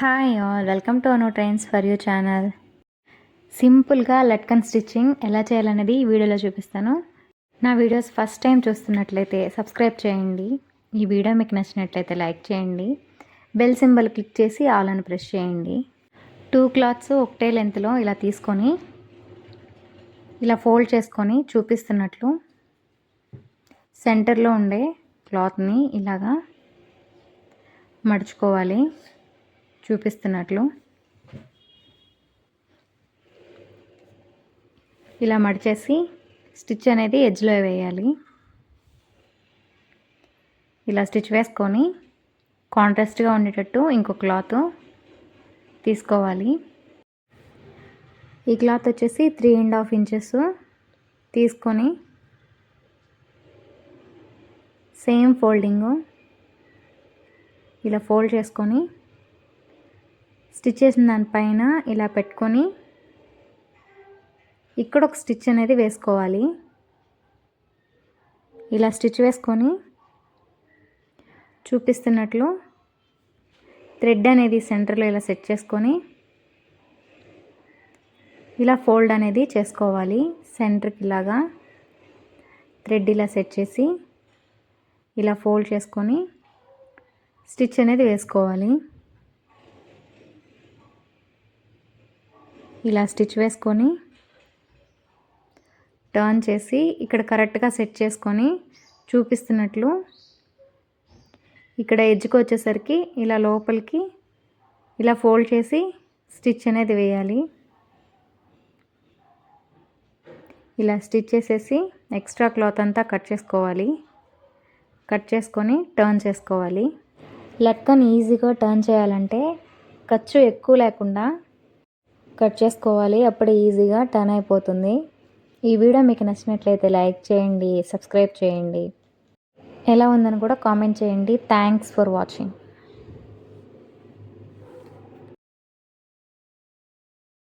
Hi all, welcome to Anu trains for you channel. సింపుల్గా latkan stitching ఎలా చేయాలనేది ఈ వీడియోలో చూపిస్తాను. నా వీడియోస్ ఫస్ట్ టైం చూస్తున్నట్లయితే సబ్స్క్రైబ్ చేయండి. ఈ వీడియో మీకు నచ్చినట్లయితే లైక్ చేయండి. బెల్ సింబల్ క్లిక్ చేసి ఆల్ అని ప్రెస్ చేయండి. 2 క్లాత్స్ ఒకటే లెంత్లో ఇలా తీసుకొని ఇలా ఫోల్డ్ చేసుకొని చూపిస్తున్నట్లు సెంటర్లో ఉండే క్లాత్ని ఇలాగా మడుచుకోవాలి. చూపిస్తున్నట్లు ఇలా మడిచేసి స్టిచ్ అనేది ఎడ్జ్లో వేయాలి. ఇలా స్టిచ్ వేసుకొని కాంట్రాస్ట్గా ఉండేటట్టు ఇంకో క్లాత్ తీసుకోవాలి. ఈ క్లాత్ వచ్చేసి 3.5 ఇంచెస్ తీసుకొని సేమ్ ఫోల్డింగ్ ఇలా ఫోల్డ్ చేసుకొని స్టిచ్ చేసిన దానిపైన ఇలా పెట్టుకొని ఇక్కడ ఒక స్టిచ్ అనేది వేసుకోవాలి. ఇలా స్టిచ్ వేసుకొని చూపిస్తున్నట్లు థ్రెడ్ అనేది సెంటర్లో ఇలా సెట్ చేసుకొని ఇలా ఫోల్డ్ అనేది చేసుకోవాలి. సెంటర్కి ఇలాగా థ్రెడ్ ఇలా సెట్ చేసి ఇలా ఫోల్డ్ చేసుకొని స్టిచ్ అనేది వేసుకోవాలి. ఇలా స్టిచ్ వేసుకొని టర్న్ చేసి ఇక్కడ కరెక్ట్గా సెట్ చేసుకొని చూపిస్తున్నట్లు ఇక్కడ ఎడ్జ్కి వచ్చేసరికి ఇలా లోపలికి ఇలా ఫోల్డ్ చేసి స్టిచ్ అనేది వేయాలి. ఇలా స్టిచ్ చేసేసి ఎక్స్ట్రా క్లాత్ అంతా కట్ చేసుకోవాలి. కట్ చేసుకొని టర్న్ చేసుకోవాలి. లట్కన్ ఈజీగా టర్న్ చేయాలంటే ఖర్చు ఎక్కువ లేకుండా కట్ చేసుకోవాలి. అప్పుడే ఈజీగా టర్న్ అయిపోతుంది. ఈ వీడియో మీకు నచ్చినట్లయితే లైక్ చేయండి, సబ్స్క్రైబ్ చేయండి. ఎలా ఉందని కూడా కామెంట్ చేయండి. Thanks for watching.